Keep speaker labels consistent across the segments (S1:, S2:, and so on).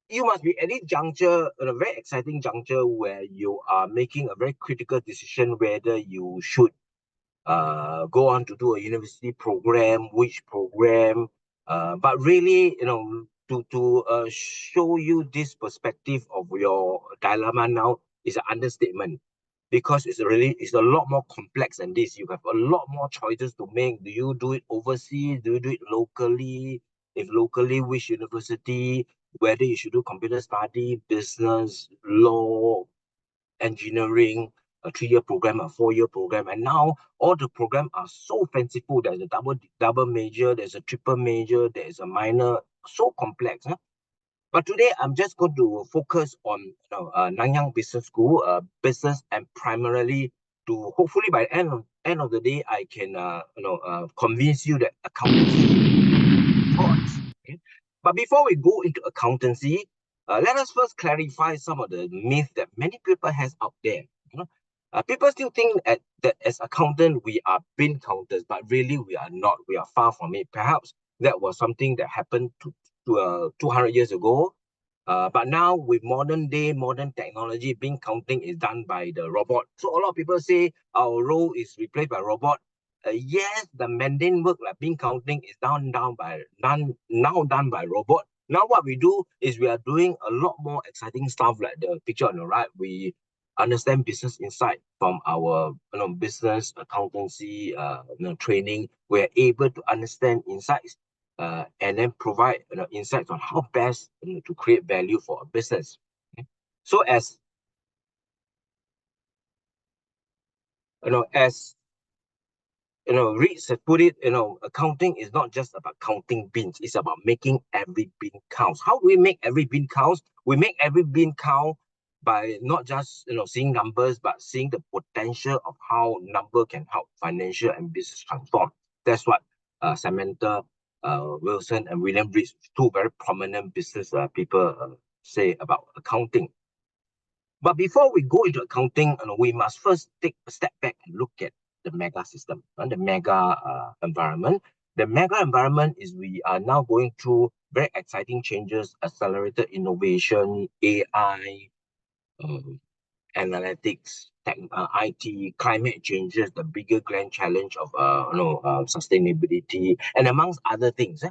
S1: you must be at a juncture, at a very exciting juncture where you are making a very critical decision whether you should go on to do a university program, which program. But really, to show you this perspective of your dilemma now is an understatement, because it's a lot more complex than this. You have a lot more choices to make. Do you do it overseas? Do you do it locally? If locally, which university? Whether you should do computer study, business, law, engineering, a 3-year program, a 4-year program, and now all the programs are so fanciful. There's a double major, there's a triple major, there's a minor, so complex. Huh? But today I'm just going to focus on Nanyang Business School, business, and primarily to hopefully by the end of the day I can convince you that accountancy thoughts. Okay? But before we go into accountancy, let us first clarify some of the myths that many people has out there. People still think that as accountant we are bin counters, but really we are not. We are far from it. Perhaps that was something that happened to 200 years ago. But now with modern technology, bin counting is done by the robot. So a lot of people say our role is replaced by robot. Yes, the mundane work like bin counting is now done by robot. Now what we do is we are doing a lot more exciting stuff like the picture on the right. We understand business insight from our business accountancy training. We're able to understand insights and then provide insights on how best to create value for a business. Okay? So as Reeds has put it, accounting is not just about counting bins. It's about making every bin count. How do we make every bin count? We make every bin count by not just seeing numbers, but seeing the potential of how number can help financial and business transform. That's what Samantha Wilson and William Reeds, two very prominent business people, say about accounting. But before we go into accounting, we must first take a step back and look at the mega system, the mega environment. The mega environment is we are now going through very exciting changes, accelerated innovation, AI, analytics, IT, climate changes, the bigger grand challenge of sustainability, and amongst other things.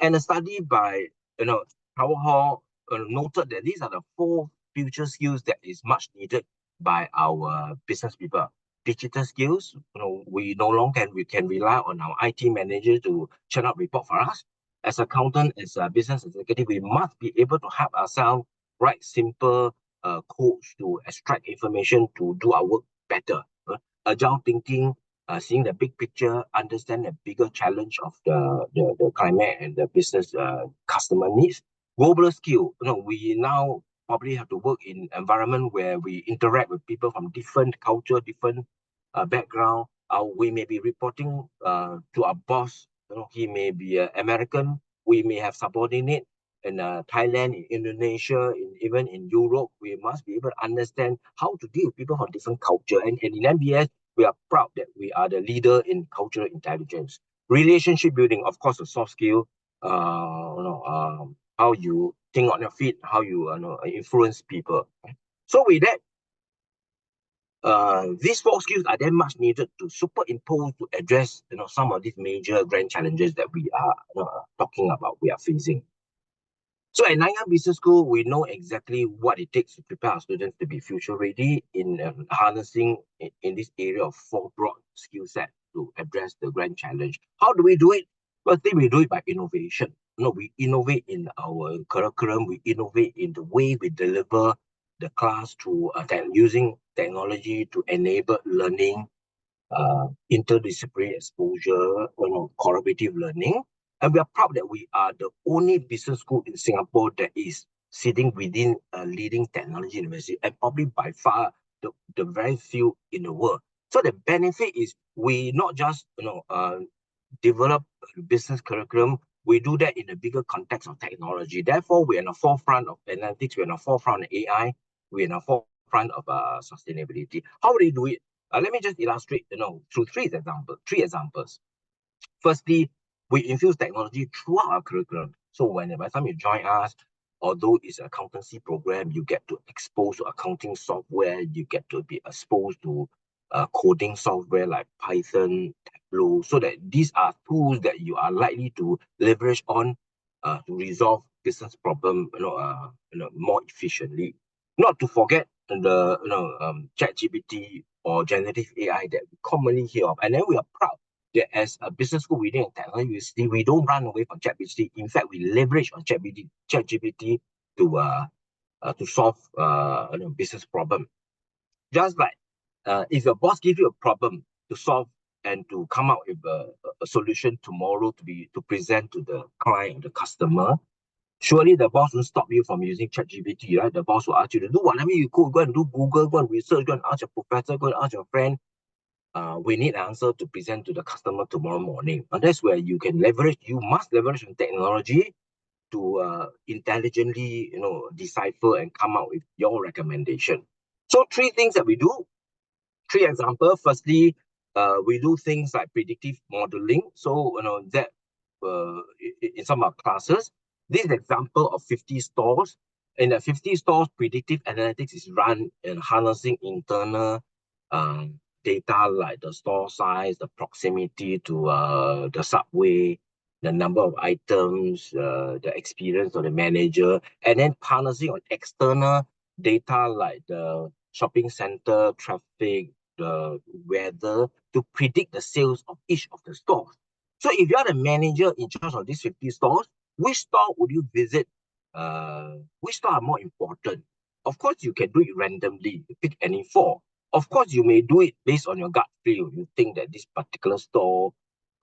S1: And a study by Howard Hall noted that these are the 4 future skills that is much needed by our business people. Digital skills, we no longer can rely on our IT manager to churn out report for us. As accountant, as a business executive, we must be able to help ourselves write simple codes to extract information to do our work better. Agile thinking, seeing the big picture, understand the bigger challenge of the climate and the business customer needs. Global skill, we now probably have to work in environment where we interact with people from different culture, different background. We may be reporting to our boss. He may be American. We may have subordinate in Thailand, in Indonesia, even in Europe. We must be able to understand how to deal with people from different culture. And in MBS, we are proud that we are the leader in cultural intelligence. Relationship building, of course, a soft skill. How you think on your feet, how you influence people. So with that, these 4 skills are then much needed to superimpose to address some of these major grand challenges that we are talking about, we are facing. So at Nanyang Business School, we know exactly what it takes to prepare our students to be future ready in harnessing in this area of 4 broad skill sets to address the grand challenge. How do we do it? Firstly, we do it by innovation. We innovate in our curriculum, we innovate in the way we deliver the class through using technology to enable learning, interdisciplinary exposure, collaborative learning. And we are proud that we are the only business school in Singapore that is sitting within a leading technology university, and probably by far the very few in the world. So the benefit is we not just develop business curriculum, we do that in a bigger context of technology. Therefore, we're in the forefront of analytics, we're in the forefront of AI, we're in the forefront of sustainability. How do we do it? Let me just illustrate, through 3 examples. Firstly, we infuse technology throughout our curriculum. So by the time you join us, although it's an accountancy program, you get to expose to accounting software, you get to be exposed to coding software like Python, Tableau, so that these are tools that you are likely to leverage on to resolve business problem, more efficiently. Not to forget the ChatGPT or generative AI that we commonly hear of, and then we are proud that as a business school within technology, we don't run away from ChatGPT. In fact, we leverage on ChatGPT to solve business problem. Just like if your boss gives you a problem to solve and to come out with a solution tomorrow to present to the client, the customer, surely the boss won't stop you from using ChatGPT, right? The boss will ask you to do whatever you could, go and do Google, go and research, go and ask your professor, go and ask your friend. We need an answer to present to the customer tomorrow morning. And that's where you must leverage on technology to intelligently, decipher and come out with your recommendation. So 3 things that we do. 3 examples. Firstly, we do things like predictive modeling. So, that in some of our classes, this is an example of 50 stores. In the 50 stores, predictive analytics is run in harnessing internal data like the store size, the proximity to the subway, the number of items, the experience of the manager, and then harnessing on external data like the shopping center, traffic, the weather to predict the sales of each of the stores. So if you are the manager in charge of these 50 stores, which store would you visit? Which store are more important? Of course, you can do it randomly. You pick any 4. Of course, you may do it based on your gut feel. You think that this particular store,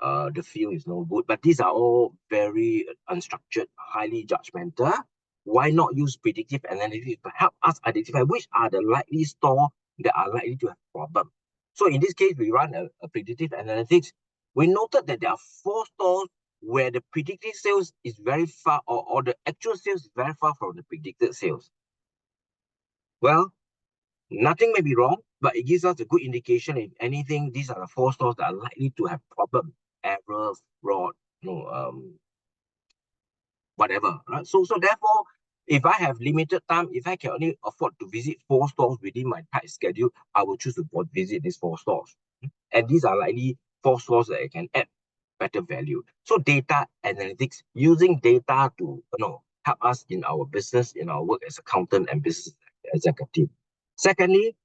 S1: the feel is no good. But these are all very unstructured, highly judgmental. Why not use predictive analytics to help us identify which are the likely store that are likely to have problem? So in this case, we run a predictive analytics. We noted that there are 4 stores where the predicted sales is very far, or the actual sales is very far from the predicted sales. Well, nothing may be wrong, but it gives us a good indication. If anything, these are the 4 stores that are likely to have problem, errors, fraud, whatever. Right? So therefore, if I have limited time, if I can only afford to visit 4 stores within my tight schedule, I will choose to visit these 4 stores. And these are likely 4 stores that I can add better value. So data analytics, using data to help us in our business, in our work as accountant and business executive. Secondly,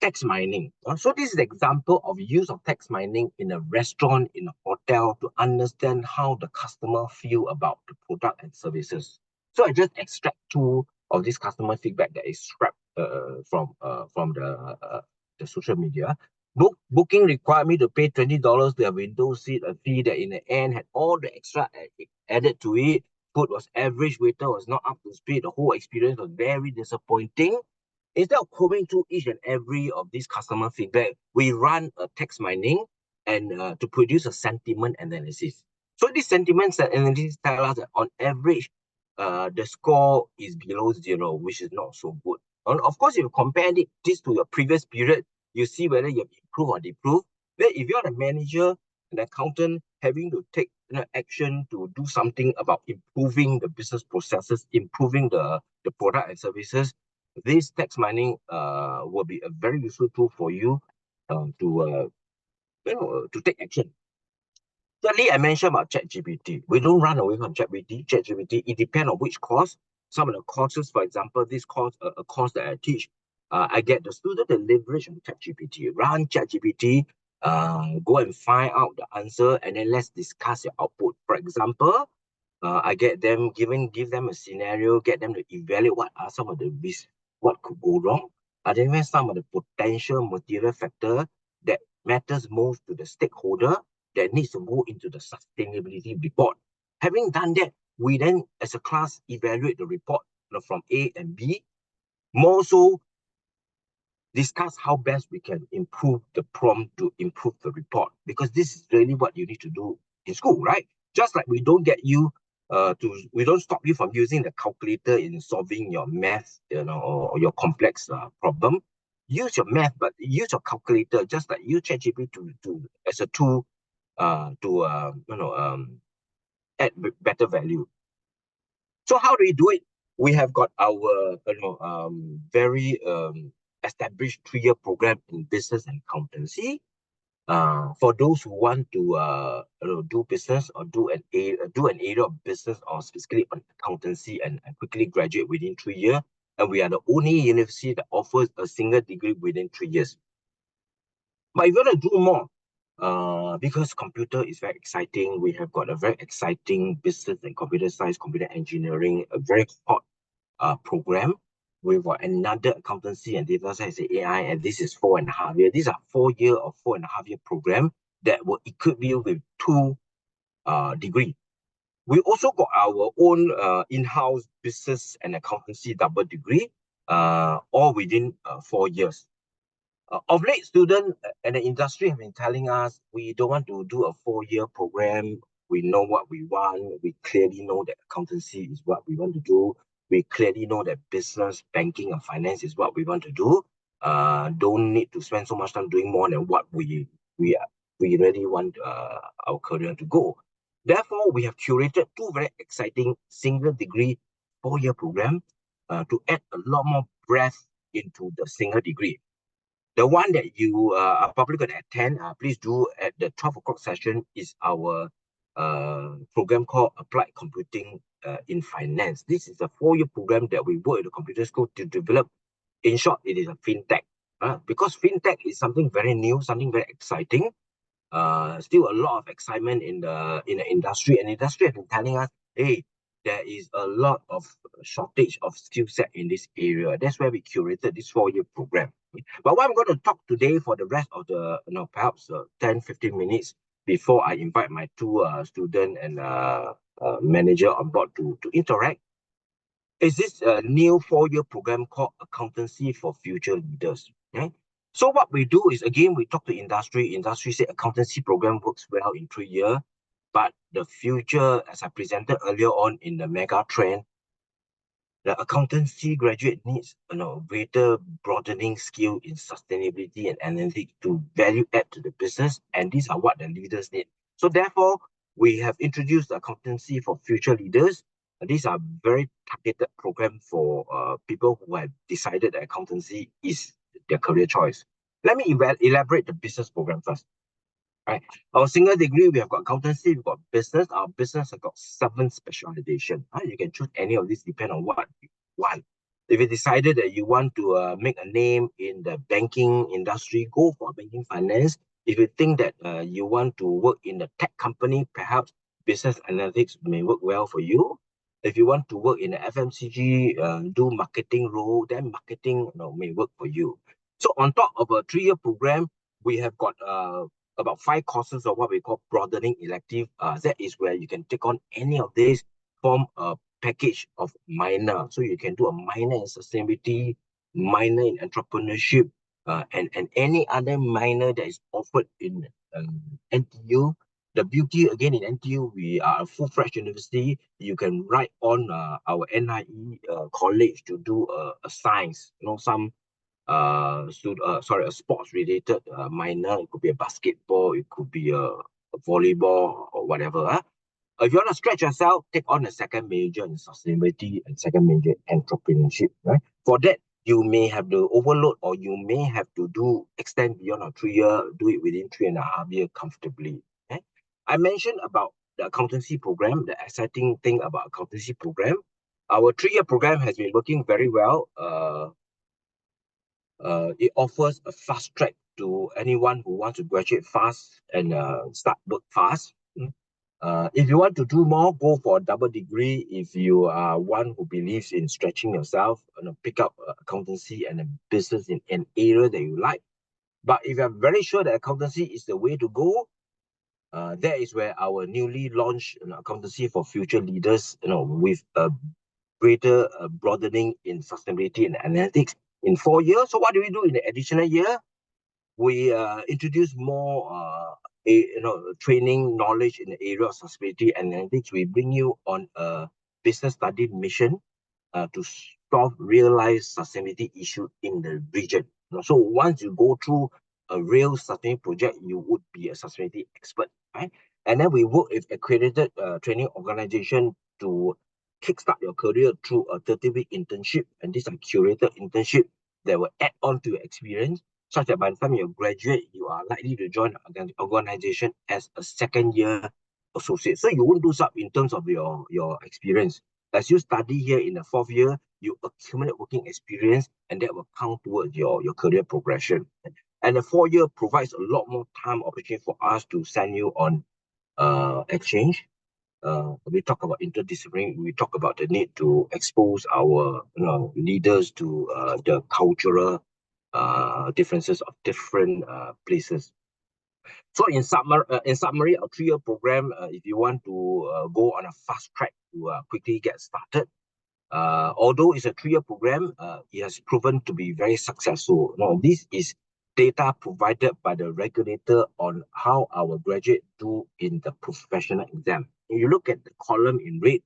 S1: text mining. So this is an example of use of text mining in a restaurant, in a hotel, to understand how the customer feel about the product and services. So I just extract 2 of this customer feedback that is scrapped from the social media. Booking required me to pay $20 to a window seat, a fee that in the end had all the extra added to it. Food was average, waiter was not up to speed. The whole experience was very disappointing. Instead of combing through each and every of these customer feedback, we run a text mining and to produce a sentiment analysis. So this sentiment analysis tells us that on average, the score is below 0, which is not so good. And of course, if you compare this to your previous period, you see whether you have improved or deproved. Then if you're the manager, an accountant, having to take action to do something about improving the business processes, improving the product and services, this text mining will be a very useful tool for you to take action. Thirdly, I mentioned about ChatGPT. We don't run away from ChatGPT. It depends on which course. Some of the courses, for example, this course, a course that I teach, I get the student to leverage on ChatGPT, run ChatGPT, go and find out the answer, and then let's discuss your output. For example, I give them a scenario, get them to evaluate what are some of the risks, what could go wrong, identify some of the potential material factor that matters most to the stakeholder that needs to go into the sustainability report. Having done that, we then, as a class, evaluate the report from A and B. More so, discuss how best we can improve the prompt to improve the report, because this is really what you need to do in school, right? Just like we don't stop you from using the calculator in solving your math, or your complex problem. Use your math, but use your calculator, just like use ChatGPT as a tool to add better value. So how do we do it? We have got our very established 3-year program in business and accountancy. For those who want to do business or do an area of business or specifically on accountancy and quickly graduate within 3 years, and we are the only university that offers a single degree within 3 years. But if you want to do more, because computer is very exciting, we have got a very exciting business and computer science, computer engineering, a very hot program. We've got another accountancy and data science and AI, and this is 4.5 years. These are 4 year or 4.5 year program that will equip you with 2 degree. We also got our own in-house business and accountancy double degree, all within 4 years. Of late, students and the industry have been telling us we don't want to do a 4-year program. We know what we want. We clearly know that accountancy is what we want to do. We clearly know that business, banking, and finance is what we want to do. Don't need to spend so much time doing more than what we really want our career to go. Therefore, we have curated 2 very exciting single degree 4-year program to add a lot more breadth into the single degree. The one that you are probably going to attend, please do at the 12 o'clock session, is our program called Applied Computing in Finance. This is a 4-year program that we work at the computer school to develop. In short, it is a fintech. Because fintech is something very new, something very exciting. Still a lot of excitement in the industry, and industry have been telling us, hey, there is a lot of shortage of skill set in this area. That's why we curated this 4-year program. But what I'm going to talk today for the rest of the, perhaps 10-15 minutes before I invite my 2 student and manager on board to interact, is this new 4-year program called Accountancy for Future Leaders. Okay? So what we do is, again, we talk to industry. Industry say accountancy program works well in 3 years. But the future, as I presented earlier on in the mega trend, the accountancy graduate needs greater broadening skill in sustainability and analytics to value add to the business, and these are what the leaders need. So therefore, we have introduced the Accountancy for Future Leaders. These are very targeted program for people who have decided that accountancy is their career choice. Let me elaborate the business program first. Right. Our single degree, we have got accountancy, we've got business. Our business has got 7 specialization. You can choose any of these, depend on what you want. If you decided that you want to make a name in the banking industry, go for banking finance. If you think that you want to work in a tech company, perhaps business analytics may work well for you. If you want to work in the FMCG, do marketing role, then marketing may work for you. So on top of a 3-year program, we have got about 5 courses of what we call broadening elective. That is where you can take on any of these, form a package of minor. So you can do a minor in sustainability, minor in entrepreneurship, and any other minor that is offered in NTU. The beauty, again, in NTU, we are a full-fledged university. You can write on our NIE college to do a science, some a sports related minor. It could be a basketball, it could be a volleyball or whatever. If you want to stretch yourself, take on a second major in sustainability and second major entrepreneurship. Right? For that, you may have to overload, or you may have to extend beyond a 3-year, do it within 3.5 years comfortably. Okay? I mentioned about the accountancy program. The exciting thing about accountancy program, our 3-year program has been working very well. It offers a fast track to anyone who wants to graduate fast and start work fast. If you want to do more, go for a double degree. If you are one who believes in stretching yourself, pick up accountancy and a business in an area that you like. But if you're very sure that accountancy is the way to go, that is where our newly launched Accountancy for Future Leaders, with a greater broadening in sustainability and analytics in 4 years. So what do we do in the additional year? We introduce more training knowledge in the area of sustainability and analytics. We bring you on a business study mission to solve real-life sustainability issue in the region. So once you go through a real sustainability project, you would be a sustainability expert, right? And then we work with accredited training organization to kickstart your career through a 30-week internship, and these are curated internship that will add on to your experience, such that by the time you graduate, you are likely to join an organization as a second-year associate. So you won't lose up in terms of your experience. As you study here in the fourth year, you accumulate working experience, and that will count towards your career progression. And the 4 year provides a lot more time opportunity for us to send you on exchange. We talk about interdisciplinary. We talk about the need to expose our leaders to the cultural differences of different places. So in summary, our 3 year program, if you want to go on a fast track to quickly get started, although it's a 3 year program, it has proven to be very successful. Now, this is data provided by the regulator on how our graduates do in the professional exam. If you look at the column in red,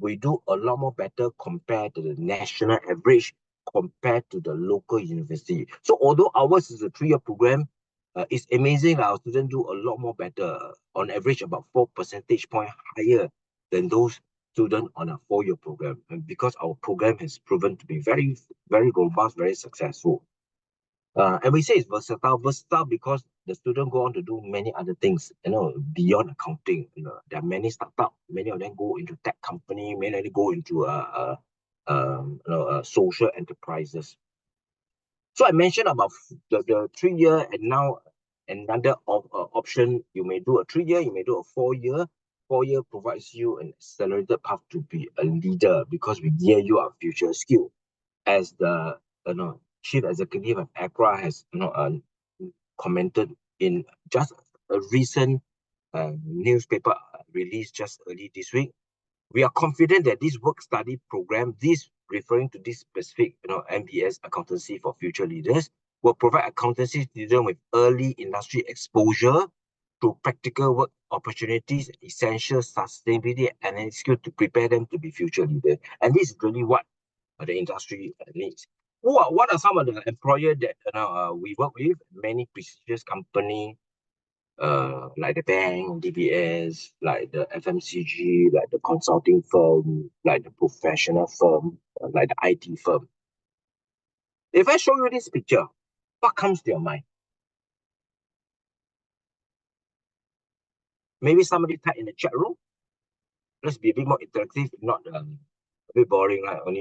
S1: we do a lot more better compared to the national average, compared to the local university. So although ours is a 3 year program, it's amazing our students do a lot more better, on average about 4 percentage points higher than those students on a 4 year program. And because our program has proven to be very, very robust, very successful. And we say it's versatile because the student go on to do many other things, beyond accounting. There are many startups, many of them go into tech company, many of them go into social enterprises. So I mentioned about the 3 year, and now another option. You may do a 3 year, you may do a 4 year. 4 year provides you an accelerated path to be a leader, because we gear you our future skill. As the chief executive of Accra has commented in just a recent newspaper release just early this week. We are confident that this work study program, this referring to this specific MBS accountancy for future leaders, will provide accountancy students with early industry exposure to practical work opportunities, essential sustainability and skill to prepare them to be future leaders. And this is really what the industry needs. What are some of the employers that we work with? Many prestigious companies, like the bank, DBS, like the FMCG, like the consulting firm, like the professional firm, like the IT firm. If I show you this picture, what comes to your mind? Maybe somebody type in the chat room. Let's be a bit more interactive, not a bit boring, like I'm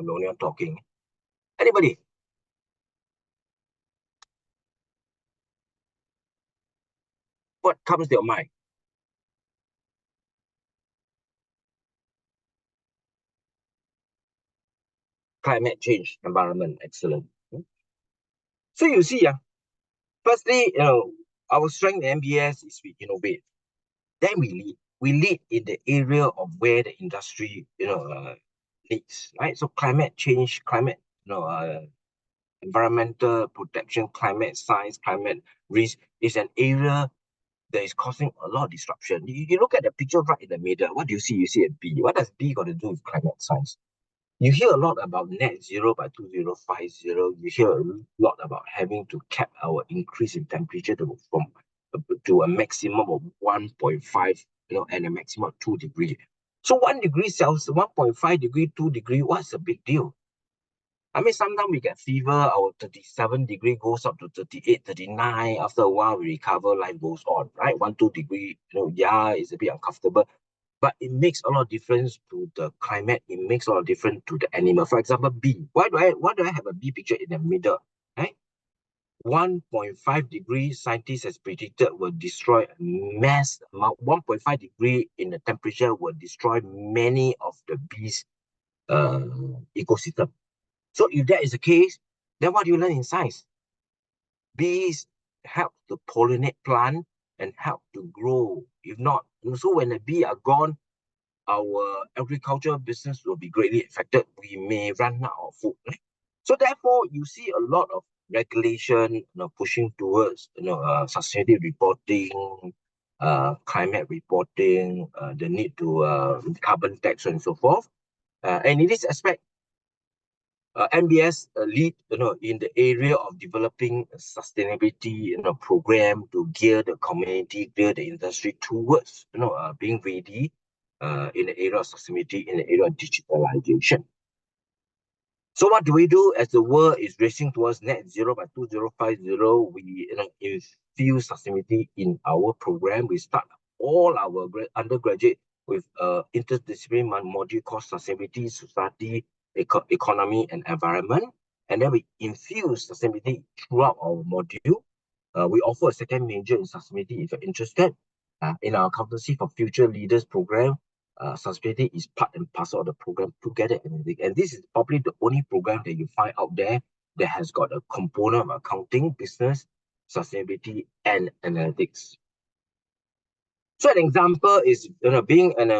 S1: the only one talking. Anybody? What comes to your mind? Climate change, environment, excellent. So you see, firstly, our strength in MBS is we innovate. Then we lead. We lead in the area of where the industry, leads, right? So climate change, environmental protection, climate science, climate risk is an area that is causing a lot of disruption. You look at the picture right in the middle. What do you see? You see a bee. What does bee got to do with climate science? You hear a lot about net zero by 2050. You hear a lot about having to cap our increase in temperature to a maximum of 1.5, and a maximum of 2 degrees. So 1 degree Celsius, 1.5 degree, 2 degree, what's a big deal? I mean, sometimes we get fever, our 37 degree goes up to 38, 39. After a while, we recover, life goes on, right? 1, 2 degree, it's a bit uncomfortable. But it makes a lot of difference to the climate. It makes a lot of difference to the animal. For example, bee. Why do I have a bee picture in the middle? Right? 1.5 degrees, scientists has predicted will destroy a mass amount. 1.5 degree in the temperature will destroy many of the bees' ecosystem. So if that is the case, then what do you learn in science? Bees help to pollinate plant and help to grow. If not, so when the bee are gone, our agricultural business will be greatly affected. We may run out of food. Right? So therefore, you see a lot of regulation, pushing towards, sustainability reporting, climate reporting, the need to carbon tax and so forth. And in this aspect, MBS lead, in the area of developing a sustainability, program to gear the community, gear the industry towards, being ready in the area of sustainability, in the area of digitalization. So what do we do as the world is racing towards net zero by 2050? We infuse sustainability in our program. We start all our undergraduate with interdisciplinary module called sustainability, society, economy, and environment. And then we infuse sustainability throughout our module. We offer a second major in sustainability if you're interested. In our accountancy for future leaders program, sustainability is part and parcel of the program together. And this is probably the only program that you find out there that has got a component of accounting, business, sustainability, and analytics. So an example is, being an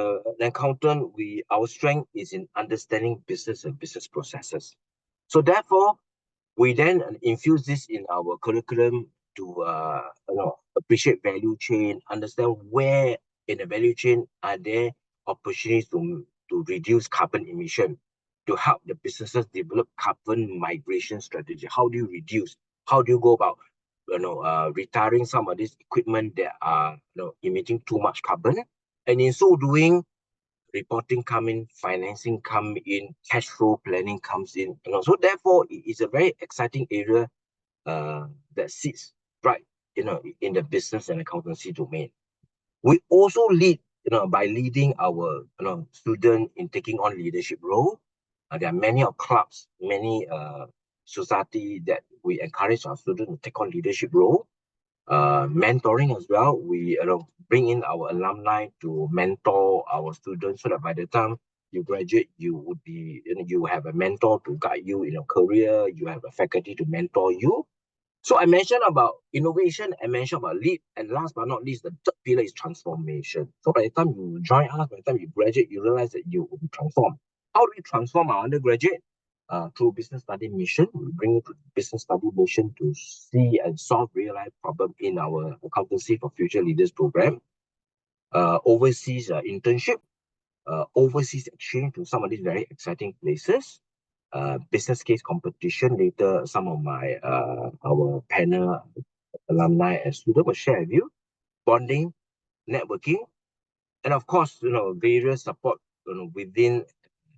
S1: accountant, our strength is in understanding business and business processes. So therefore, we then infuse this in our curriculum to appreciate value chain, understand where in the value chain are there opportunities to reduce carbon emission, to help the businesses develop carbon migration strategy. How do you reduce? How do you go about retiring some of this equipment that are emitting too much carbon? And in so doing, reporting come in, financing come in, cash flow planning comes in. So therefore, it is a very exciting area that sits right, in the business and accountancy domain. We also lead, by leading our, student in taking on leadership role. There are many of clubs, many society that we encourage our students to take on leadership role. Mentoring as well. We bring in our alumni to mentor our students so that by the time you graduate, you would be, you have a mentor to guide you in your career. You have a faculty to mentor you. So I mentioned about innovation, I mentioned about lead, and last but not least, the third pillar is transformation. So by the time you join us, by the time you graduate, you realize that you will be transformed. How do we transform our undergraduate? Through business study mission. We bring you to business study mission to see and solve real-life problems in our accountancy for future leaders program. Overseas internship, overseas exchange to some of these very exciting places. Business case competition. Later, some of our panel alumni and students will share with you. Bonding, networking, and of course, various support within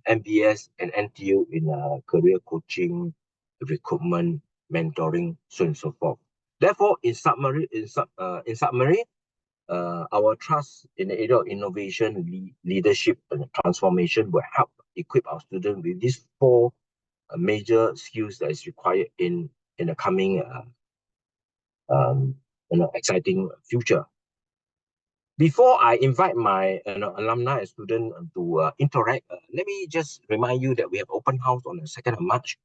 S1: MBS and NTU in career coaching, recruitment, mentoring, so on and so forth. Therefore, in summary, our trust in the area of innovation, leadership, and transformation will help equip our students with these four major skills that is required in the coming exciting future. Before I invite my alumni and students to interact, let me just remind you that we have open house on the 2nd of March.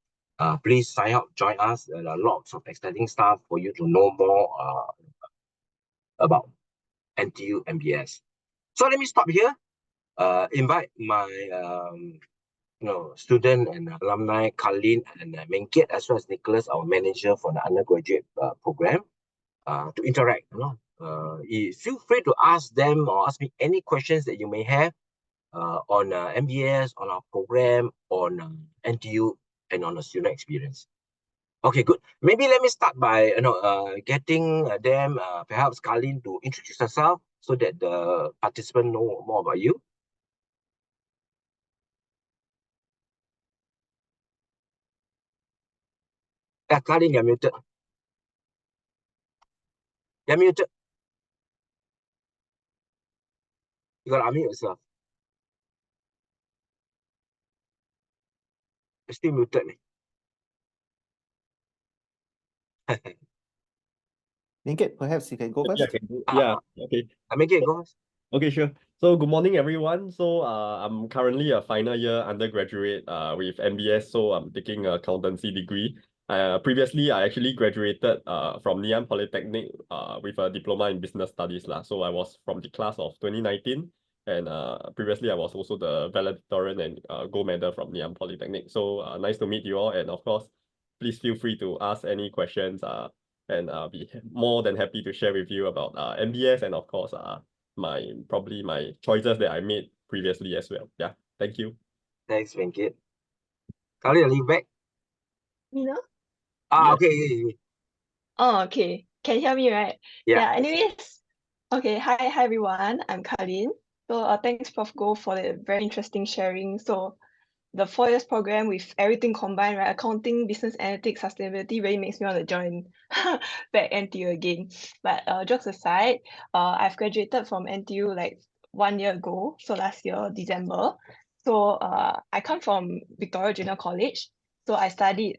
S1: Please sign up, join us. There are lots of exciting stuff for you to know more about NTU MBS. So let me stop here. Invite my student and alumni, Carlin and Meng, as well as Nicholas, our manager for the undergraduate program, to interact. Feel free to ask them or ask me any questions that you may have on MBS, on our program, on NTU, and on the student experience. Okay, good. Maybe let me start by getting them, perhaps Carlin, to introduce herself so that the participants know more about you. Carlin, you're muted. You're muted. You got to unmute yourself. You're still muted.
S2: Meng, perhaps you can go first.
S3: Yeah, okay.
S1: Meng, go first.
S3: Okay, sure. So good morning, everyone. So I'm currently a final year undergraduate with MBS, so I'm taking a accountancy degree. Previously, I actually graduated from Ngee Ann Polytechnic with a diploma in business studies lah. So I was from the class of 2019, and previously I was also the valedictorian and gold medal from Ngee Ann Polytechnic. So nice to meet you all, and of course, please feel free to ask any questions. And I'll be more than happy to share with you about MBS and of course probably my choices that I made previously as well. Yeah, thank you.
S1: Thanks, Venkit. Carlin, are you back?
S4: You know?
S1: Yeah.
S4: Okay. Oh, okay. Can you hear me, right?
S1: Yeah.
S4: Anyways, okay. Hi everyone. I'm Carlin. So thanks, Prof. Goh, for the very interesting sharing. So the 4 years program with everything combined, right? Accounting, business analytics, sustainability really makes me want to join back NTU again. But jokes aside, I've graduated from NTU like 1 year ago, so last year, December. So I come from Victoria Junior College. So I studied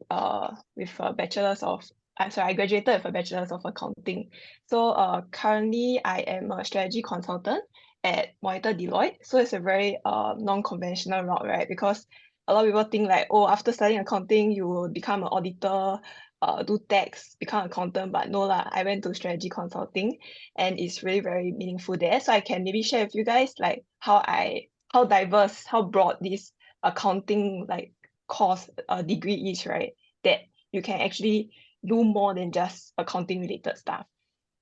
S4: with a bachelor's of, I graduated with a bachelor's of accounting. So currently I am a strategy consultant at Monitor Deloitte. So it's a very non-conventional route, right? Because a lot of people think like, oh, after studying accounting, you will become an auditor, do tax, become an accountant. But no lah, I went to strategy consulting and it's really very meaningful there. So I can maybe share with you guys like how diverse, how broad this accounting like course degree is, right? That you can actually do more than just accounting related stuff.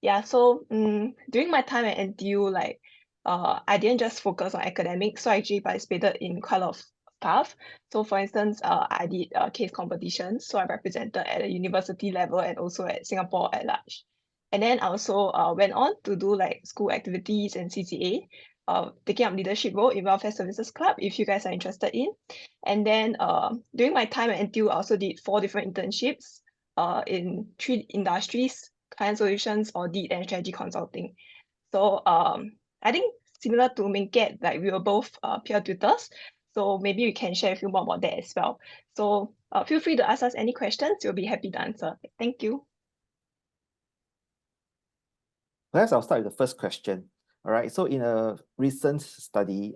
S4: Yeah, so during my time at NTU, like I didn't just focus on academics, so I actually participated in quite a lot of stuff. So for instance, I did case competitions, so I represented at a university level and also at Singapore at large. And then I also went on to do like school activities and CCA, taking up leadership role in Welfare Services Club, if you guys are interested in. And then during my time at NTU, I also did 4 different internships in 3 industries: client solutions, audit, and strategy consulting. So I think similar to Meng, like we were both peer tutors. So maybe we can share with you more about that as well. So feel free to ask us any questions. We'll be happy to answer. Thank you.
S2: Perhaps I'll start with the first question. All right. So in a recent study,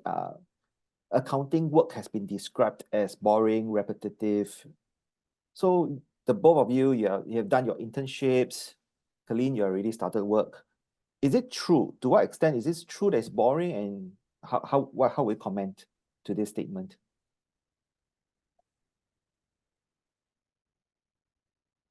S2: accounting work has been described as boring, repetitive. So the both of you, you have done your internships. Colleen, you already started work. Is it true? To what extent is this true that it's boring, and how we comment to this statement?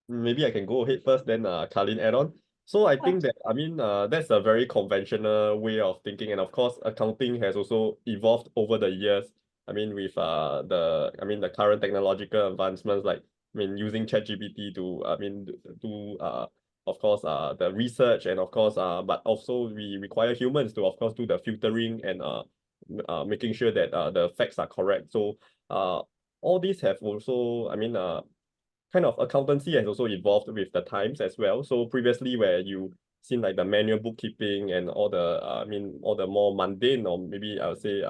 S3: Maybe I can go ahead first, then Carlin add on. So I think that, I mean, that's a very conventional way of thinking. And of course, accounting has also evolved over the years. I mean, with the current technological advancements, like, I mean, using ChatGPT to, of course, the research, and of course, but also we require humans to, of course, do the filtering and making sure that the facts are correct. So all these have also, kind of accountancy has also evolved with the times as well. So previously, where you seen like the manual bookkeeping and all the all the more mundane, or maybe I would say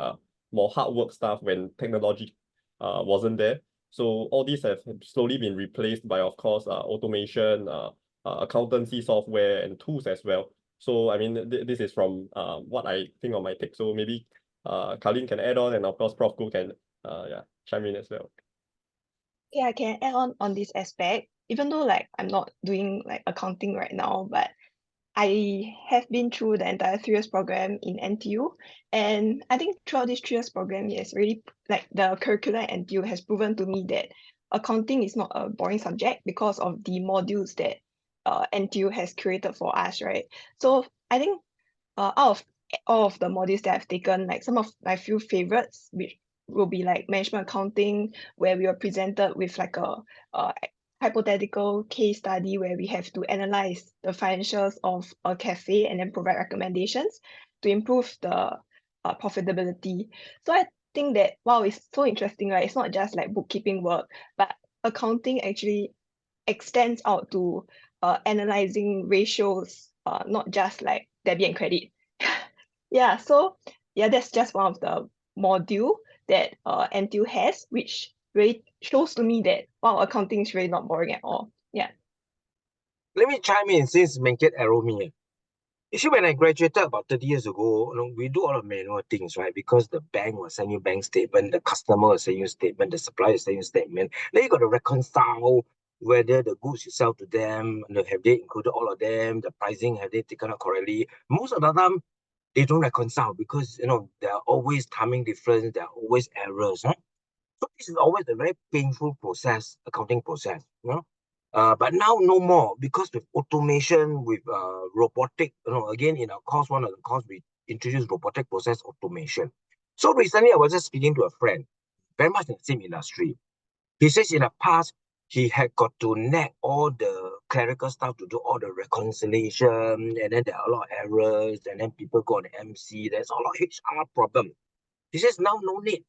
S3: more hard work stuff when technology wasn't there. So all these have slowly been replaced by, of course, automation, accountancy software and tools as well. So I mean, this is from what I think on my take. So maybe Carlin can add on, and of course Prof. Goh can chime in as well.
S4: Yeah, I can add on this aspect. Even though like I'm not doing like accounting right now, but I have been through the entire 3 years program in NTU, and I think throughout this 3 years program, yes, really like the curriculum at NTU has proven to me that accounting is not a boring subject because of the modules that NTU has created for us, right? So I think out of all of the modules that I've taken, like some of my few favorites, which will be like management accounting, where we were presented with like a hypothetical case study where we have to analyze the financials of a cafe and then provide recommendations to improve the profitability. So I think that, wow, it's so interesting, right? It's not just like bookkeeping work, but accounting actually extends out to analyzing ratios, not just like debit and credit. Yeah, so yeah, that's just one of the module that NTU has, which really shows to me that, wow, accounting is really not boring at all. Yeah.
S1: Let me chime in since Meng arrow me. You see, when I graduated about 30 years ago, we do all of manual things, right? Because the bank will send you bank statement, the customer will send you statement, the supplier will send you statement. Then you got to reconcile whether the goods you sell to them, have they included all of them, the pricing, have they taken out correctly. Most of the time, they don't reconcile because, there are always timing difference, there are always errors. Huh? So this is always a very painful process, accounting process. But now no more, because with automation, with robotic, again in our course, one of the course we introduced robotic process automation. So recently I was just speaking to a friend, very much in the same industry. He says in the past, he had got to nag all the clerical staff to do all the reconciliation, and then there are a lot of errors, and then people go on the MC. There's a lot of HR problem. He says now no need.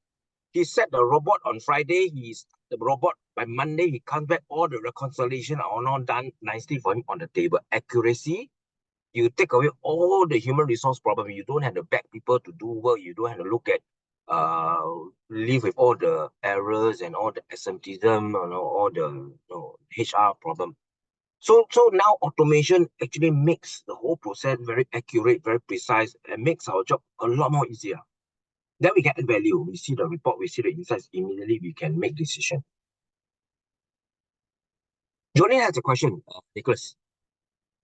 S1: He set the robot on Friday. The robot by Monday he comes back. All the reconciliation are all done nicely for him on the table. Accuracy. You take away all the human resource problem. You don't have to beg people to do work. You don't have to look at live with all the errors and all the absenteeism and all the HR problem. So now automation actually makes the whole process very accurate, very precise, and makes our job a lot more easier. Then we can add value. We see the report, we see the insights, immediately we can make decision. Jolene has a question, Nicholas.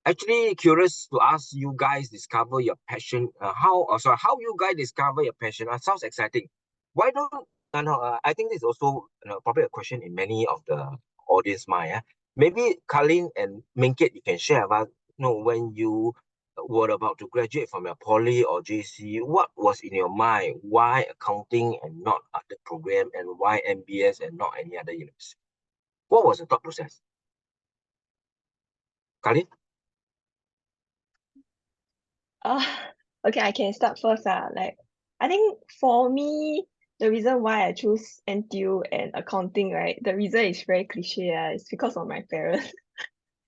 S1: Actually curious to ask you guys discover your passion. How you guys discover your passion? Sounds exciting. Why don't I think this is also probably a question in many of the audience mind. Maybe Kalin and Meng, you can share about when you were about to graduate from your poly or JC, what was in your mind? Why accounting and not other program, and why MBS and not any other university? What was the thought process? Kalin?
S4: Okay, I can start first. Like, I think for me, the reason why I choose NTU and accounting, right? The reason is very cliche. It's because of my parents.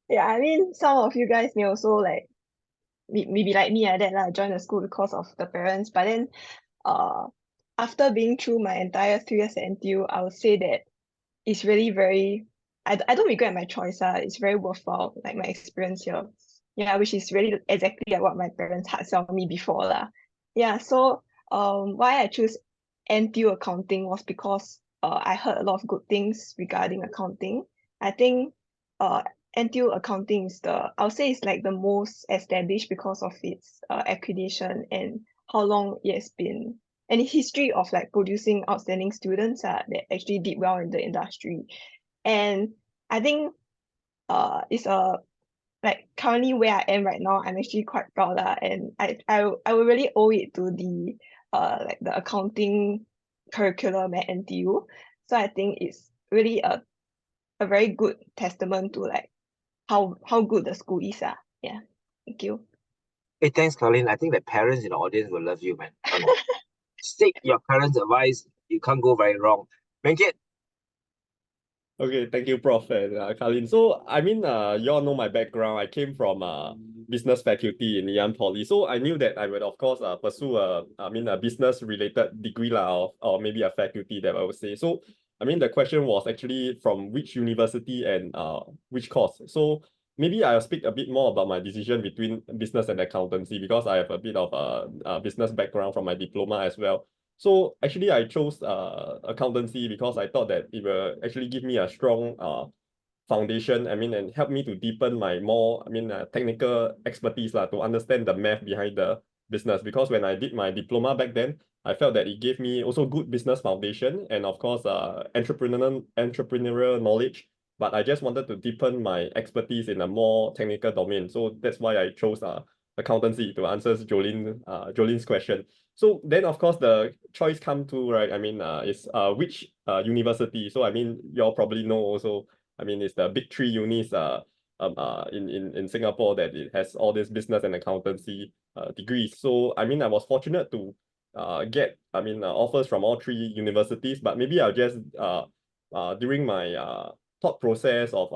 S4: Yeah, I mean, some of you guys may also like maybe like me like that join the school because of the parents. But then, after being through my entire 3 years at NTU, I would say that it's really very. I don't regret my choice. It's very worthwhile, like my experience here. Yeah, which is really exactly like what my parents had told me before Yeah, so why I choose NTU accounting was because I heard a lot of good things regarding accounting. I think NTU accounting is I would say it's like the most established because of its accreditation and how long it has been, and the history of like producing outstanding students that actually did well in the industry. And I think it's like currently where I am right now, I'm actually quite proud and I will really owe it to the like the accounting curriculum at NTU. So I think it's really a very good testament to like how good the school is. Yeah. Thank you.
S1: Hey, thanks, Colin. I think the parents in the audience will love you, man. Stick your parents' advice. You can't go very wrong. Thank you.
S3: Okay, thank you, Prof. and Kalin. So, I mean, you all know my background. I came from business faculty in Ngee Poly. So I knew that I would, of course, pursue a business-related degree or maybe a faculty that I would say. So, I mean, the question was actually from which university and which course. So maybe I'll speak a bit more about my decision between business and accountancy because I have a bit of a business background from my diploma as well. So actually, I chose accountancy because I thought that it will actually give me a strong foundation. I mean, and help me to deepen my more, technical expertise to understand the math behind the business. Because when I did my diploma back then, I felt that it gave me also good business foundation and of course, entrepreneurial knowledge. But I just wanted to deepen my expertise in a more technical domain. So that's why I chose accountancy to answer Jolene's question. So then, of course, the choice come to, right, is which university. So, I mean, you all probably know also, I mean, it's the big three unis in Singapore that it has all this business and accountancy degrees. So, I mean, I was fortunate to get, offers from all three universities, but maybe I'll just, during my thought process of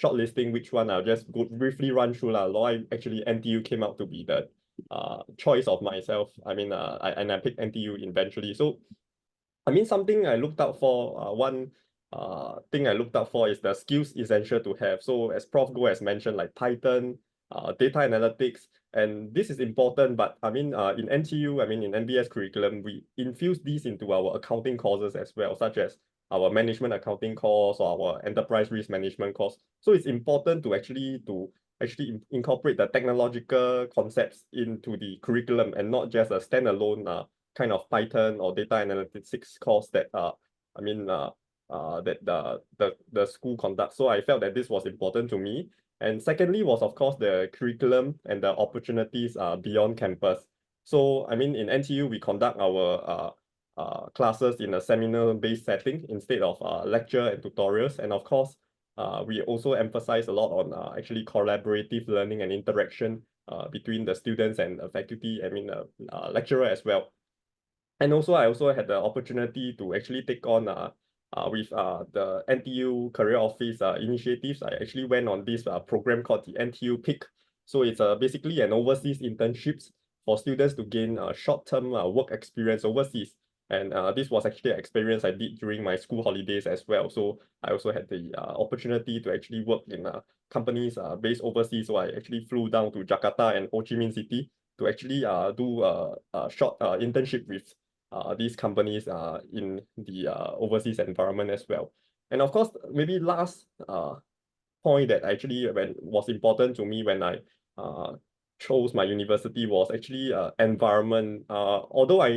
S3: shortlisting which one, I'll just briefly run through why actually NTU came out to be the choice of myself. I picked NTU eventually. So I mean, something I looked out for, one thing I looked out for is the skills essential to have. So as Prof. Goh has mentioned, like Python, data analytics, and this is important, but in NTU, in MBS curriculum, we infuse these into our accounting courses as well, such as our management accounting course or our enterprise risk management course. So it's important to actually incorporate the technological concepts into the curriculum and not just a standalone kind of Python or data analytics course that the school conducts. So I felt that this was important to me. And secondly was, of course, the curriculum and the opportunities beyond campus. So in NTU, we conduct our classes in a seminar-based setting instead of lecture and tutorials. And of course, we also emphasize a lot on actually collaborative learning and interaction between the students and the faculty, lecturer as well. And also, I also had the opportunity to actually take on with the NTU Career Office initiatives. I actually went on this program called the NTU PIC. So it's basically an overseas internships for students to gain short-term work experience overseas. And this was actually an experience I did during my school holidays as well. So I also had the opportunity to actually work in companies based overseas. So I actually flew down to Jakarta and Ho Chi Minh City to actually do a short internship with these companies in the overseas environment as well. And of course, maybe last point that actually was important to me when I chose my university was actually environment. Although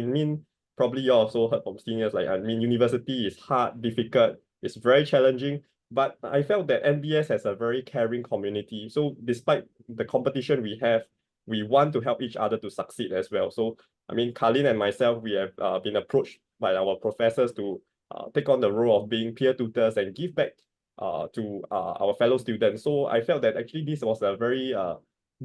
S3: probably you also heard from seniors, university is hard, difficult, it's very challenging, but I felt that NBS has a very caring community. So despite the competition we have, we want to help each other to succeed as well. So Kalin and myself, we have been approached by our professors to take on the role of being peer tutors and give back to our fellow students. So I felt that actually this was a very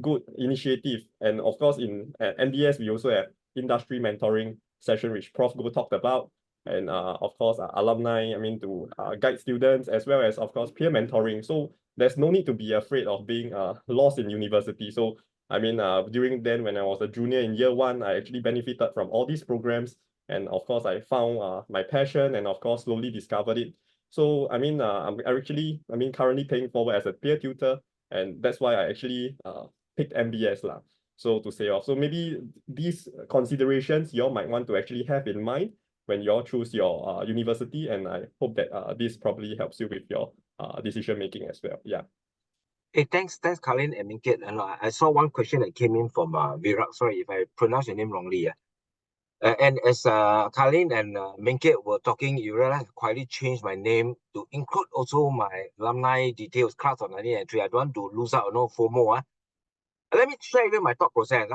S3: good initiative. And of course, at NBS, we also have industry mentoring session, which Prof. Goh talked about. And of course, alumni, to guide students, as well as, of course, peer mentoring. So there's no need to be afraid of being lost in university. So during then, when I was a junior in year 1, I actually benefited from all these programs. And of course, I found my passion and of course, slowly discovered it. So, I'm actually, currently paying forward as a peer tutor. And that's why I actually picked MBS lah. So to say off. So maybe these considerations you all might want to actually have in mind when you all choose your university. And I hope that this probably helps you with your decision making as well. Yeah.
S1: Hey, thanks, Kalin and Mengkit. And I saw one question that came in from Virak. Sorry if I pronounced your name wrongly. And as Kalin and Mengkit were talking, you realize I quietly changed my name to include also my alumni details, class of 1993. I don't want to lose out, no FOMO. Let me share with you my thought process.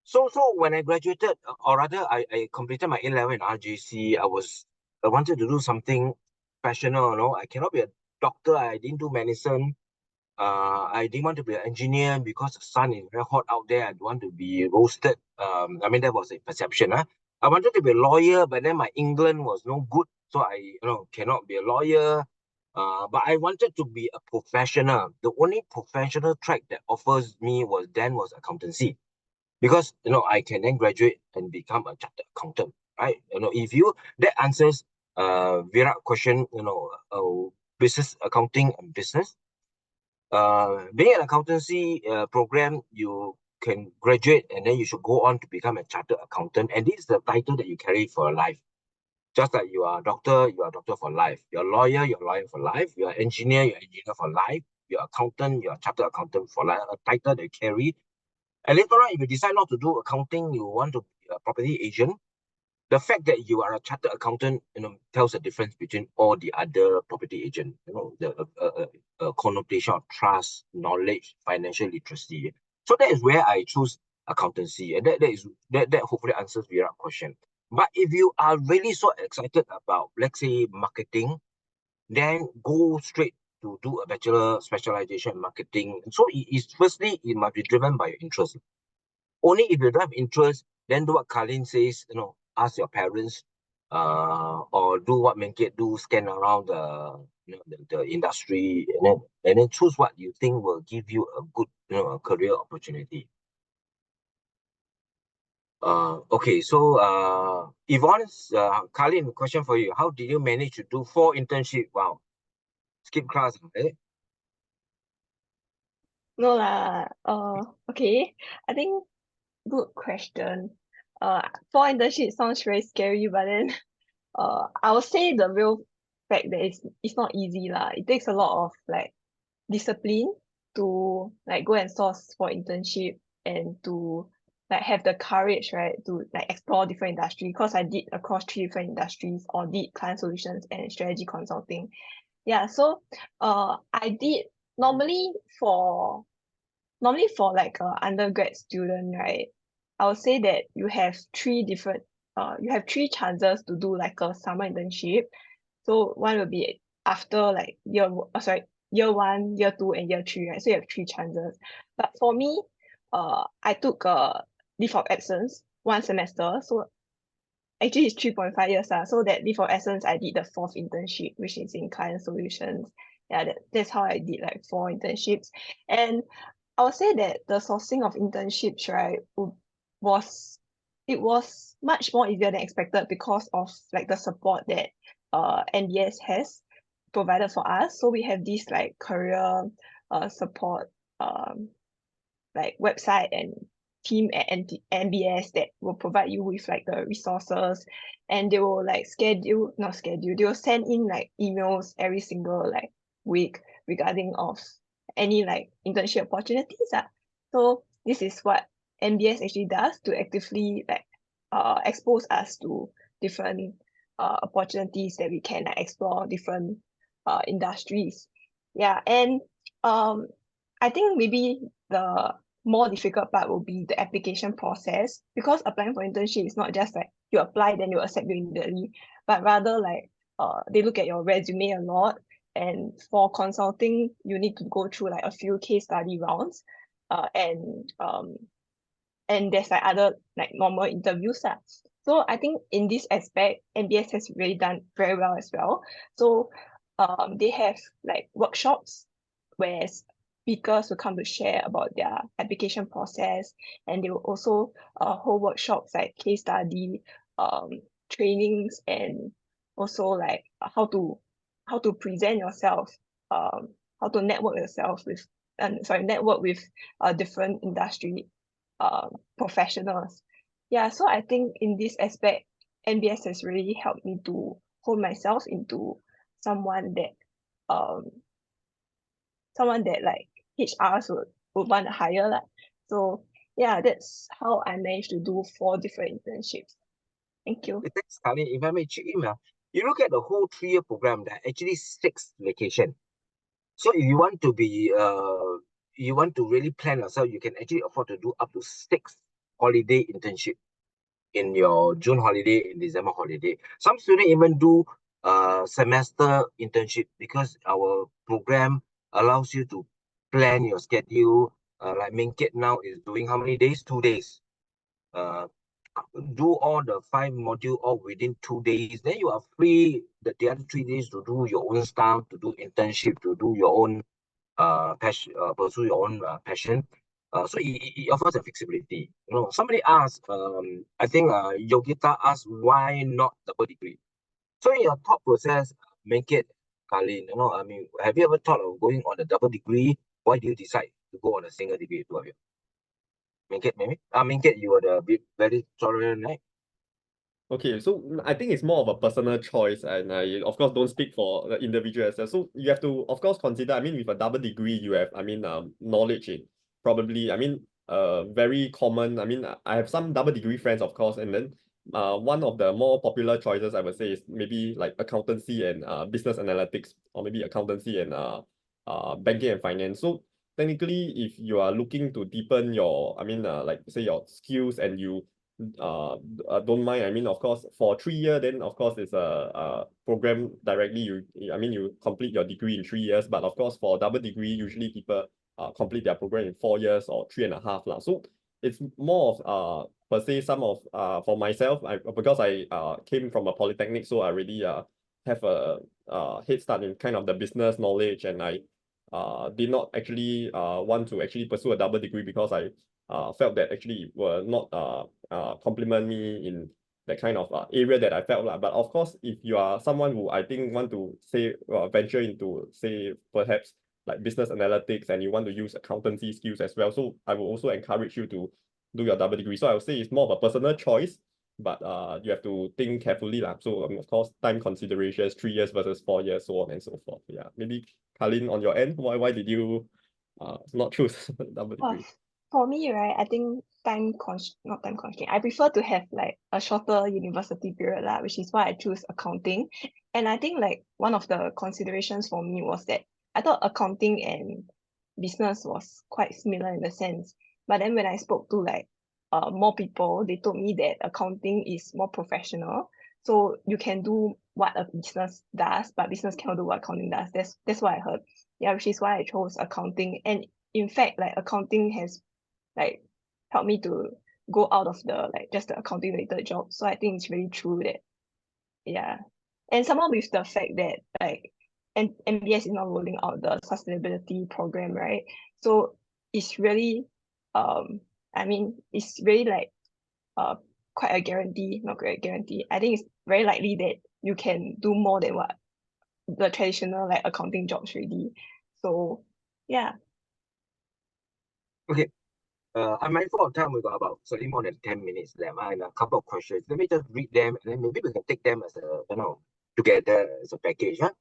S1: So when I graduated, or rather I completed my A-level in RJC, I wanted to do something professional. I cannot be a doctor. I didn't do medicine. I didn't want to be an engineer because the sun is very hot out there. I don't want to be roasted. That was a perception. I wanted to be a lawyer, but then my England was no good, so I cannot be a lawyer. But I wanted to be a professional. The only professional track that offers me was accountancy, because I can then graduate and become a chartered accountant, right? That answers Virat question. Business accounting and business. Being an accountancy program, you can graduate and then you should go on to become a chartered accountant, and this is the title that you carry for life. Just like you are a doctor for life. You're a lawyer for life. You're an engineer for life. You're accountant, you're a chartered accountant for life. A title that you carry. And later on, if you decide not to do accounting, you want to be a property agent, the fact that you are a chartered accountant, tells the difference between all the other property agents. The connotation of trust, knowledge, financial literacy. So that is where I choose accountancy, and that hopefully answers your question. But if you are really so excited about, let's say, marketing, then go straight to do a bachelor specialization in marketing. So firstly, it must be driven by your interest. Only if you don't have interest, then do what Kalin says, ask your parents, or do what Mengkit do, scan around the industry, and then choose what you think will give you a good a career opportunity. Okay, so Yvonne's Kalin, question for you: how did you manage to do 4 internships? Wow, skip class, eh?
S4: No lah. Okay. I think good question. 4 internships sounds very scary, but then I would say the real fact that it's not easy lah. It takes a lot of discipline to go and source for internship, and to have the courage, right, to explore different industries, because I did across 3 different industries, audit, client solutions, and strategy consulting. Yeah, so I did normally for an undergrad student, right, I would say that you have 3 chances to do a summer internship. So one will be after year 1, year 2, and year 3, right? So you have 3 chances. But for me, I took a leave of absence 1 semester. So actually it's 3.5 years. So that leave of absence, I did the 4th internship, which is in client solutions. Yeah, that's how I did like 4 internships. And I would say that the sourcing of internships, right, was much more easier than expected because of like the support that NBS has provided for us. So we have this like career support like website and team at NBS that will provide you with like the resources, and they will like they will send in like emails every single like week regarding of any like internship opportunities. So this is what NBS actually does to actively like expose us to different opportunities that we can like, explore different industries. Yeah, and I think maybe the more difficult part will be the application process, because applying for internship is not just like you apply then you accept you immediately, but rather like they look at your resume a lot, and for consulting you need to go through like a few case study rounds, and there's like other like normal interviews. So I think in this aspect, NBS has really done very well as well. So they have like workshops where speakers will come to share about their application process, and they will also hold workshops like case study, trainings, and also like how to present yourself, how to network yourself with network with different industry professionals. Yeah, so I think in this aspect, NBS has really helped me to hold myself into someone that like HRs would want to hire. So yeah, that's how I managed to do 4 different internships. Thank you.
S1: Thanks, Khalid. If I may chip in, you look at the whole 3-year program, there are actually 6 vacation. So if you want to you want to really plan yourself, you can actually afford to do up to 6 holiday internship in your June holiday, in December holiday. Some students even do semester internship because our program allows you to plan your schedule. Like Meng now is doing how many days? 2 days. Do all the 5 module all within 2 days. Then you are free the other 3 days to do your own stuff, to do internship, to do your own passion, pursue your own passion. So it offers a flexibility. Somebody asked, I think Yogita asked, why not double degree? So in your thought process, make it, Kalin, I mean, have you ever thought of going on a double degree? Why do you decide to go on a single degree, 2 of you? Minket, maybe? Minket, you are the very tolerant, right?
S3: Okay, so I think it's more of a personal choice, and I of course don't speak for the individual as well. So you have to of course consider. I mean, with a double degree, you have knowledge in probably very common. I mean, I have some double degree friends, of course, and then one of the more popular choices I would say is maybe like accountancy and business analytics, or maybe accountancy and banking and finance. So technically, if you are looking to deepen your like say your skills, and you don't mind. I mean, of course, for 3 year, then of course it's a program directly. You complete your degree in 3 years, but of course for double degree, usually people complete their program in 4 years or 3.5 lah. So it's more of per se some of for myself, because I came from a polytechnic, so I really have a head start in kind of the business knowledge, and I did not actually want to actually pursue a double degree because I felt that actually were not complement me in that kind of area that I felt. But of course, if you are someone who I think want to say venture into say perhaps like business analytics, and you want to use accountancy skills as well, so I will also encourage you to do your double degree. So I would say it's more of a personal choice, but you have to think carefully lah. So of course, time considerations, 3 years versus 4 years, so on and so forth. Yeah, maybe Kalin, on your end, why did you not choose double degree?
S4: For me, right, I think not time constraint. I prefer to have like a shorter university period, which is why I choose accounting. And I think like one of the considerations for me was that I thought accounting and business was quite similar in the sense. But then when I spoke to like more people, they told me that accounting is more professional. So you can do what a business does, but business cannot do what accounting does. That's what I heard. yeah, which is why I chose accounting. And in fact, like accounting has like helped me to go out of the like just the accounting related job. So I think it's really true that yeah. And somehow with the fact that like MBS is now rolling out the sustainability program, right? So it's really I mean it's really like quite a guarantee, not great guarantee. I think it's very likely that you can do more than what the traditional like accounting jobs really. So yeah.
S1: Okay. I'm mindful of time. We got about slightly more than 10 minutes left, and a couple of questions. Let me just read them, and then maybe we can take them as a together as a package. Huh?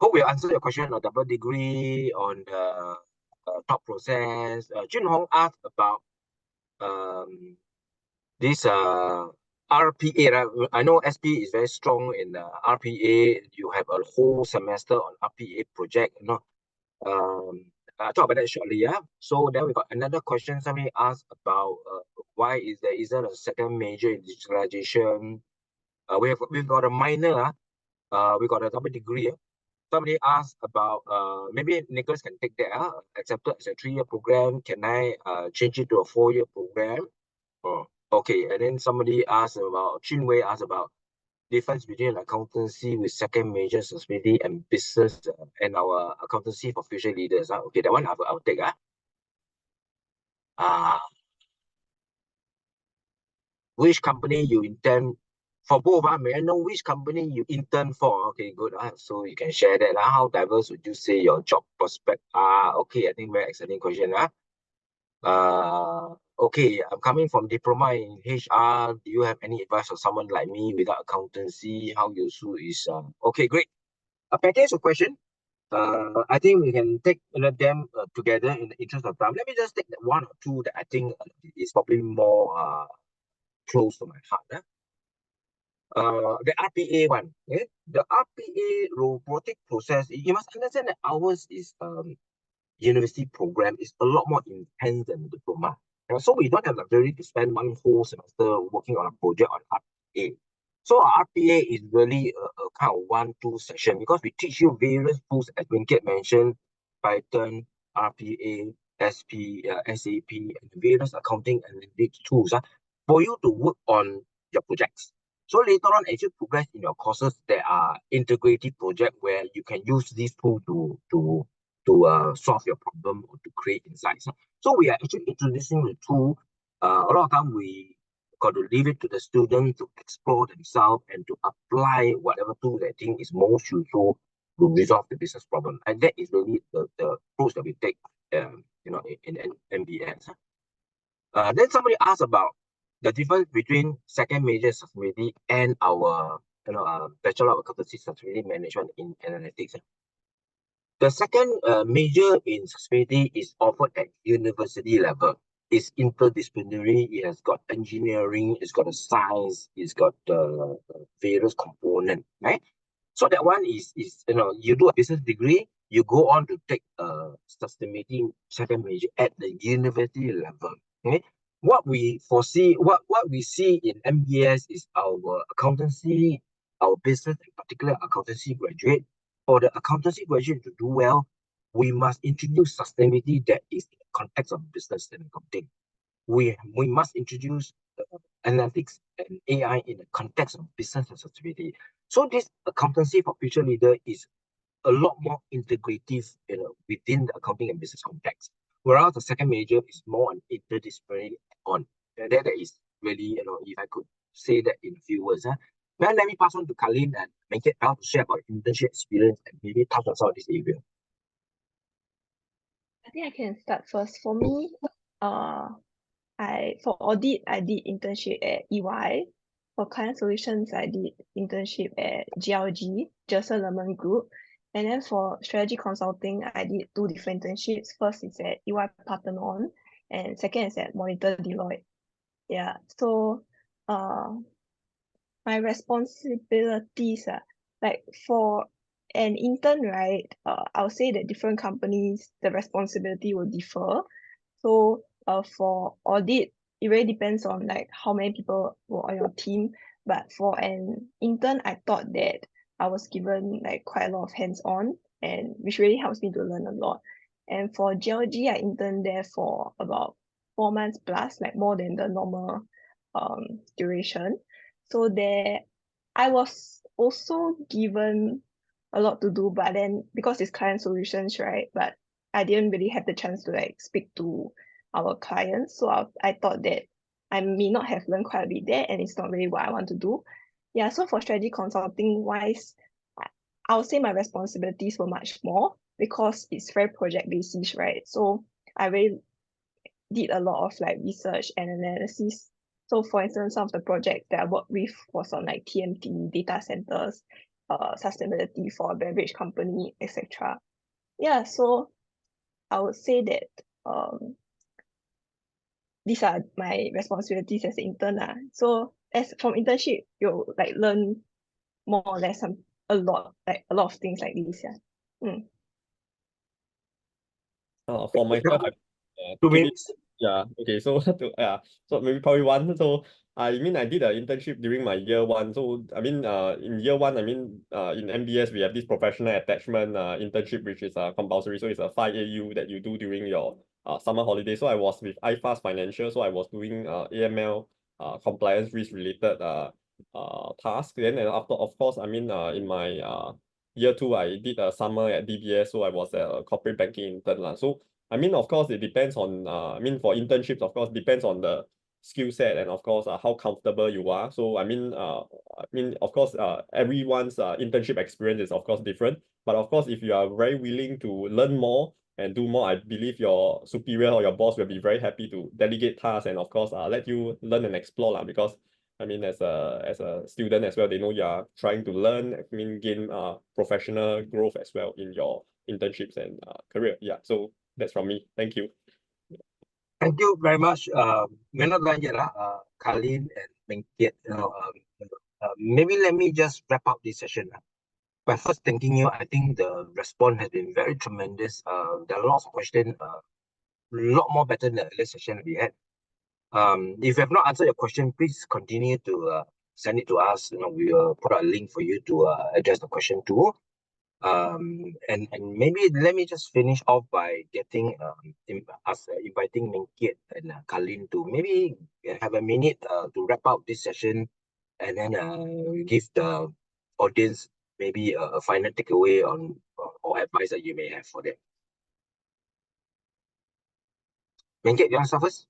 S1: Hope we answered your question on double degree on the thought process. Jun Hong asked about this RPA. Right? I know SP is very strong in RPA. You have a whole semester on RPA project. I'll talk about that shortly. Yeah. So then we got another question. Somebody asked about why there isn't a second major in digitalization. We've got a minor. We got a double degree. Somebody asked about maybe Nicholas can take that. Accepted as a 3-year program. Can I change it to a 4-year program? Oh, okay. And then somebody asked about Chinwei asked about difference between accountancy with second major responsibility and business and our accountancy for future leaders. Okay, that one I'll take. Which company you intend for both? May I know which company you intern for? Okay, good. So you can share that. How diverse would you say your job prospect are? Okay, I think very exciting question. Okay, I'm coming from diploma in HR. Do you have any advice for someone like me without accountancy? How useful is okay, great. A package of question. I think we can take them together in the interest of time. Let me just take one or two that I think is probably more close to my heart. The RPA one. The RPA robotic process. You must understand that ours is university program is a lot more intense than the diploma. So we don't have the ability to spend one whole semester working on a project on RPA. So our RPA is really a kind of 1-2 session because we teach you various tools as Kiat mentioned, Python, RPA, SAP, and various accounting analytics tools for you to work on your projects. So later on, as you progress in your courses, there are integrated projects where you can use these tools to solve your problem or to create insights. So we are actually introducing the tool. A lot of time we got to leave it to the student to explore themselves and to apply whatever tool they think is most useful to resolve the business problem. And that is really the approach that we take, in MBS. Then somebody asked about the difference between second major sustainability and our Bachelor of Accountancy Sustainability Management in Analytics. The second major in sustainability is offered at university level. It's interdisciplinary. It has got engineering, it's got a science, it's got various components, right? So that one is you do a business degree, you go on to take sustainability second major at the university level. Okay, what we foresee, what we see in MBS is our accountancy, our business, in particular accountancy graduate. For the accountancy graduate to do well, we must introduce sustainability that is in the context of business and accounting. We must introduce analytics and AI in the context of business and sustainability. So this accountancy for future leader is a lot more integrative, within the accounting and business context. Whereas the second major is more an interdisciplinary on. And that is really, if I could say that in a few words. Then let me pass on to Kalin and make it out to share about internship experience and maybe touch on some of this area.
S4: I think I can start first. For me, for audit, I did internship at EY. For client solutions, I did internship at GLG, Jerson Lemon Group. And then for strategy consulting, I did 2 different internships. First is at EY Parthenon, and second is at Monitor Deloitte. Yeah. So my responsibilities like for an intern, right? I would say that different companies, the responsibility will differ. So for audit, it really depends on like how many people were on your team. But for an intern, I thought that I was given like quite a lot of hands-on, and which really helps me to learn a lot. And for geology, I interned there for about 4 months plus, like more than the normal duration. So there, I was also given a lot to do, but then because it's client solutions, right? But I didn't really have the chance to like speak to our clients. So I thought that I may not have learned quite a bit there, and it's not really what I want to do. Yeah, so for strategy consulting wise, I would say my responsibilities were much more because it's very project basis, right? So I really did a lot of like research and analysis. So for instance, some of the projects that I worked with was on like TMT, data centers, sustainability for a beverage company, etc. Yeah, so I would say that these are my responsibilities as an intern. So as from internship, you'll like learn more or less a lot of things like this. Yeah.
S3: For myself, I
S1: 2
S3: took it.
S1: minutes.
S3: Yeah, okay. So so maybe probably one. So I mean I did an internship during my year one. So I mean in year one, I mean in MBS we have this professional attachment internship which is compulsory. So it's a 5 AU that you do during your summer holiday. So I was with iFast Financial. So I was doing AML compliance risk related task. Then and after, of course, I mean in my year two I did a summer at DBS. So I was a corporate banking intern lah. So I mean, of course, it depends on, I mean, for internships, of course, depends on the skill set and, of course, how comfortable you are. So, of course, everyone's internship experience is, of course, different. But, of course, if you are very willing to learn more and do more, I believe your superior or your boss will be very happy to delegate tasks and, of course, let you learn and explore lah. Because, I mean, as a student as well, they know you are trying to learn, I mean, gain professional growth as well in your internships and career. Yeah, so that's from me. Thank you.
S1: Thank you very much. We're not done yet, Kalin and Meng Kiat. Maybe let me just wrap up this session. By first thanking you, I think the response has been very tremendous. There are lots of questions, a lot more better than the earlier session we had. If you have not answered your question, please continue to send it to us. We will put a link for you to address the question too. And maybe let me just finish off by getting inviting Meng Kiat and Kalin to maybe have a minute to wrap up this session, and then give the audience maybe a final takeaway on or advice that you may have for them. Meng Kiat, you want to start first?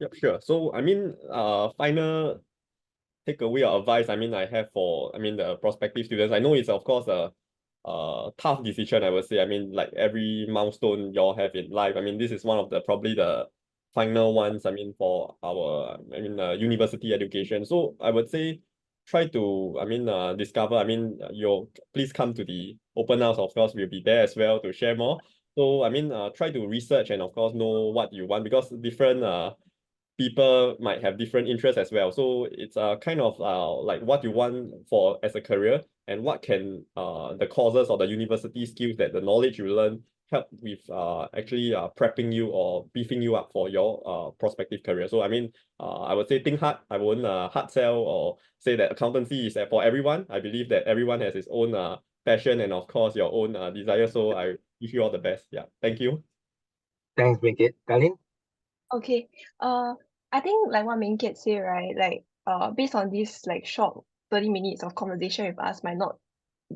S3: Yep, sure. So I mean, final takeaway or advice, I mean, I have for, I mean, the prospective students. I know it's of course a tough decision, I would say. I mean, like every milestone you all have in life. I mean, this is one of the probably the final ones. I mean, for our, I mean, university education. So I would say, try to, I mean, discover. I mean, you please come to the open house. Of course, we'll be there as well to share more. So I mean, try to research and of course know what you want, because different people might have different interests as well. So it's kind of like what you want for as a career, and what can the courses or the university skills that the knowledge you learn help with actually prepping you or beefing you up for your prospective career. So I mean, I would say think hard. I won't hard sell or say that accountancy is for everyone. I believe that everyone has his own passion and of course your own desire. So I wish you all the best. Yeah, thank you.
S1: Thanks, Meng Kiat. Kalin?
S4: Okay. I think like what Meng Kiat say, right? Like based on this like short 30 minutes of conversation with us might not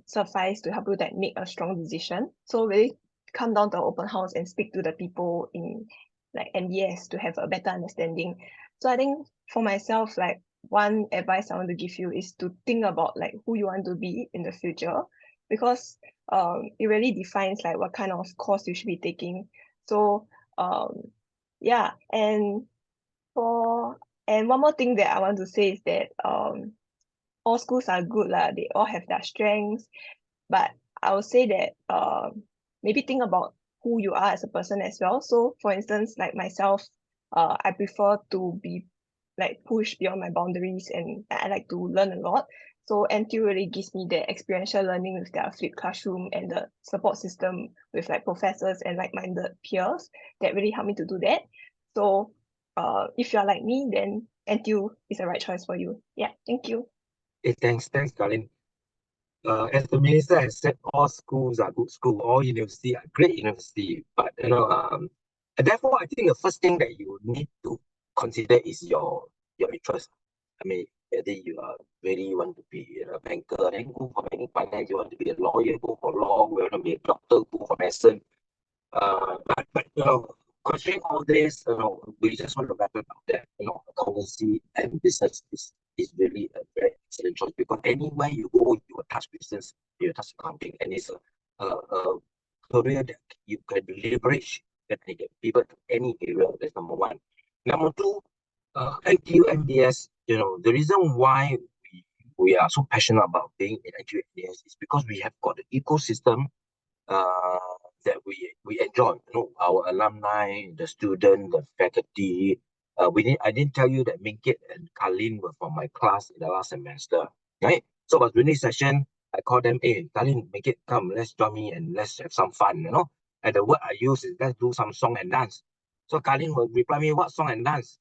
S4: suffice to help you like make a strong decision. So really come down to an open house and speak to the people in like MBS to have a better understanding. So I think for myself, like one advice I want to give you is to think about like who you want to be in the future, because it really defines like what kind of course you should be taking. So yeah, and one more thing that I want to say is that all schools are good lah. They all have their strengths, but I would say that maybe think about who you are as a person as well. So for instance, like myself, I prefer to be like pushed beyond my boundaries, and I like to learn a lot. So NTU really gives me the experiential learning with their flipped classroom and the support system with like professors and like-minded peers that really help me to do that. So if you're like me, then NTU is the right choice for you. Yeah, thank you.
S1: Thanks, Kalin. as the minister has said, all schools are good schools, all university are great university. But and therefore, I think the first thing that you need to consider is your interest. I mean, whether you are really want to be a banker, then go for banking finance. You want to be a lawyer, go for law. You want to be a doctor, go for medicine. But considering all this, we just want to wrap it up that accountancy and business is really a very excellent choice, because anywhere you go, you will touch business, you will touch accounting, and it's a career that you can leverage, that you can pivot to any area. That's number one. Number two, NTU MBS. The reason why we are so passionate about being in NTU MBS is because we have got the ecosystem that we enjoy. Our alumni, the student, the faculty. I didn't tell you that Meng and Kalin were from my class in the last semester, right? So I was doing this session. I called them, hey, Kalin, Meng, come, let's join me and let's have some fun, And the word I use is let's do some song and dance. So Kalin will reply me, what song and dance?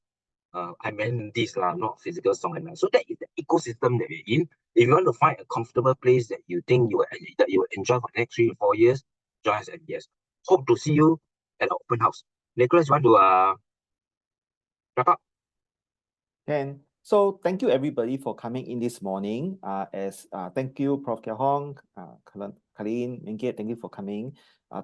S1: I meant this, not physical song and dance. So that is the ecosystem that we're in. If you want to find a comfortable place that you think that you will enjoy for the next 3 to 4 years, join us, and yes, hope to see you at the open house. Nicholas, you want to wrap up?
S2: Can. So thank you everybody for coming in this morning. Thank you, Prof. Kia Hong, Kalin, Meng, thank you for coming.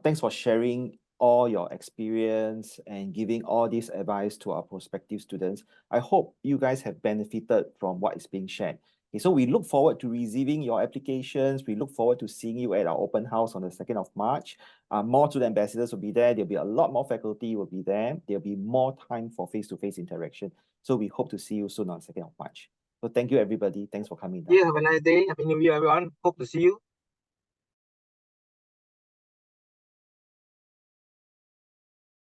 S2: Thanks for sharing all your experience and giving all this advice to our prospective students. I hope you guys have benefited from what is being shared. Okay, so we look forward to receiving your applications. We look forward to seeing you at our open house on the 2nd of March. More student ambassadors will be there. There'll be a lot more faculty will be there. There'll be more time for face-to-face interaction. So we hope to see you soon on 2nd of March. So thank you, everybody. Thanks for coming down.
S1: Yeah, have a nice day. Happy New Year, everyone. Hope to see you.